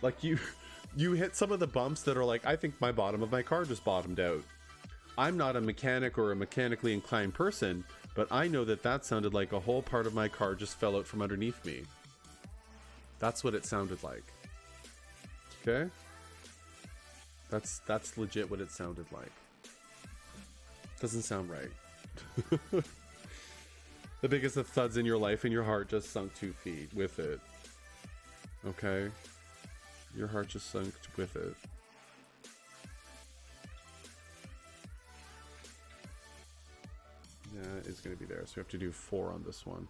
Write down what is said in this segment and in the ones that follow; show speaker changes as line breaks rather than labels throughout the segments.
Like you hit some of the bumps that are like, I think my bottom of my car just bottomed out. I'm not a mechanic or a mechanically inclined person, but I know that that sounded like a whole part of my car just fell out from underneath me. That's what it sounded like. Okay? That's legit what it sounded like. Doesn't sound right. The biggest of thuds in your life and your heart just sunk 2 feet with it. Okay? Your heart just sunk with it. Yeah, it's going to be there. So we have to do 4 on this one.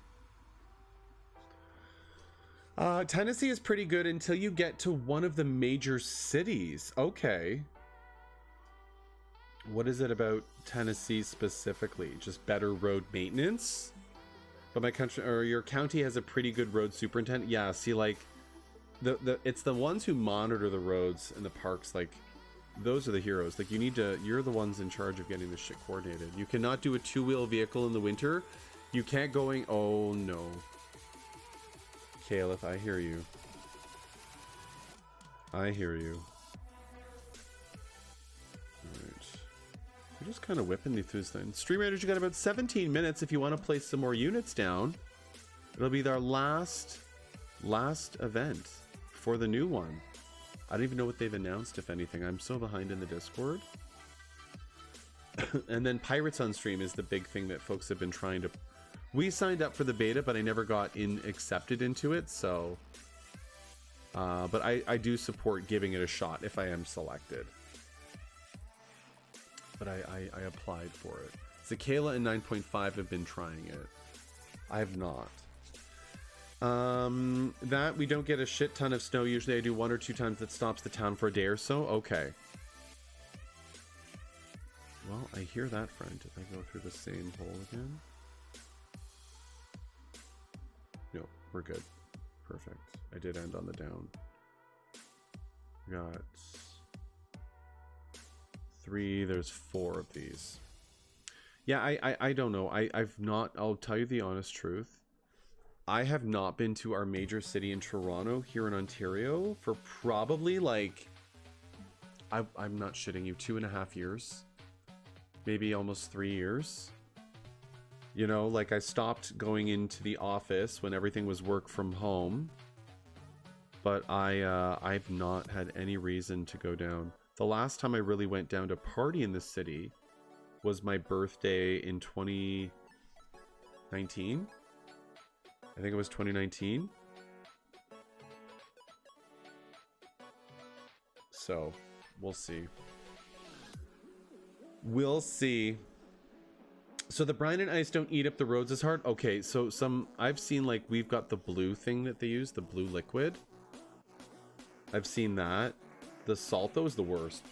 Tennessee is pretty good until you get to one of the major cities. Okay. What is it about Tennessee specifically? Just better road maintenance? But my country, or your county has a pretty good road superintendent. Yeah, see, like, it's the ones who monitor the roads and the parks, like, those are the heroes. Like, you're the ones in charge of getting this shit coordinated. You cannot do a 2-wheel vehicle in the winter. You can't going, oh no. Caliph, I hear you. I hear you. Alright. We're just kind of whipping through this thing. Stream Raiders, you got about 17 minutes if you want to place some more units down. It'll be our last event for the new one. I don't even know what they've announced, if anything. I'm so behind in the Discord. And then Pirates on Stream is the big thing that folks have been trying to... We signed up for the beta, but I never got accepted into it, so... but I do support giving it a shot if I am selected. But I applied for it. Zakayla and 9.5 have been trying it. I have not. That we don't get a shit ton of snow. Usually I do 1 or 2 times that stops the town for a day or so. Okay. Well, I hear that, friend. If I go through the same hole again. No, we're good. Perfect. I did end on the down. Got 3. There's 4 of these. Yeah, I don't know. I've not... I'll tell you the honest truth. I have not been to our major city in Toronto here in Ontario for probably like... I'm not shitting you. 2.5 years. Maybe almost 3 years. You know, like I stopped going into the office when everything was work from home. But I've not had any reason to go down. The last time I really went down to party in the city was my birthday in 2019. I think it was 2019. So, we'll see. We'll see. So the brine and ice don't eat up the roads as hard? Okay, so I've seen, like, we've got the blue thing that they use, the blue liquid. I've seen that. The salt, though, is the worst.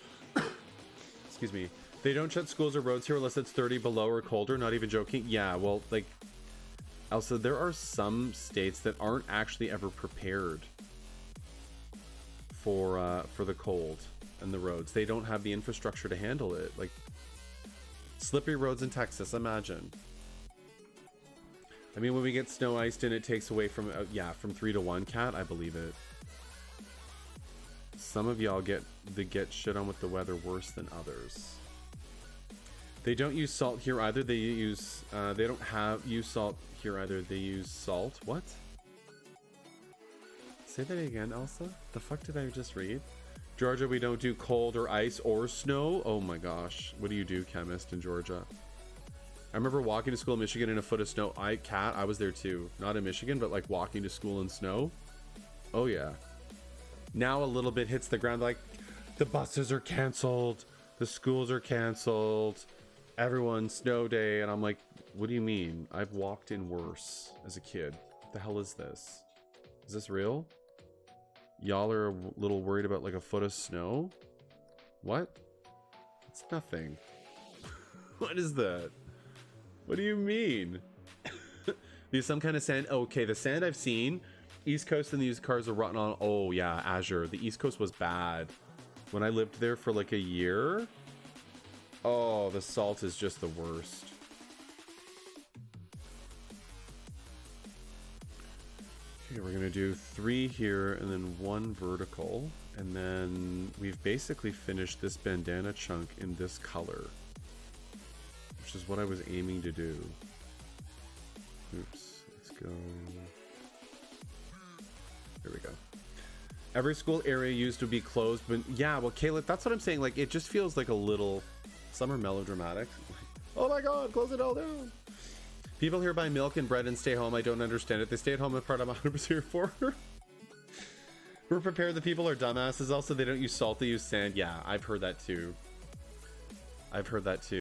Excuse me. They don't shut schools or roads here unless it's 30 below or colder, not even joking. Yeah, well, like, also, there are some states that aren't actually ever prepared for the cold and the roads. They don't have the infrastructure to handle it. Like, slippery roads in Texas, imagine. I mean, when we get snow iced in, it takes away from, yeah, from 3 to 1, Cat. I believe it. Some of y'all get shit on with the weather worse than others. They don't use salt here either. They use, they don't use salt here either. They use salt. What? Say that again, Elsa? The fuck did I just read? Georgia, we don't do cold or ice or snow. Oh my gosh. What do you do, chemist, in Georgia? I remember walking to school in Michigan in a foot of snow. I was there too. Not in Michigan, but like walking to school in snow. Oh yeah. Now a little bit hits the ground like, the buses are canceled. The schools are canceled. Everyone's snow day. And I'm like, what do you mean? I've walked in worse as a kid. What the hell is this? Is this real? Y'all are a little worried about like a foot of snow? What? It's nothing. What is that? What do you mean? There's some kind of sand. Okay, the sand I've seen. East Coast and these cars are rotten on. Oh yeah, Azure. The East Coast was bad. When I lived there for like a year. Oh, the salt is just the worst. Okay, we're gonna do 3 here and then 1 vertical, and then we've basically finished this bandana chunk in this color, which is what I was aiming to do. Oops, let's go. There we go. Every school area used to be closed, but yeah, well, Kayla, that's what I'm saying. Like, it just feels like a little, some are melodramatic. Oh my God, close it all down. People here buy milk and bread and stay home. I don't understand it. They stay at home, the part I'm 100% here for. We're prepared. The people are dumbasses. Also, they don't use salt, they use sand. Yeah, I've heard that too. I've heard that too.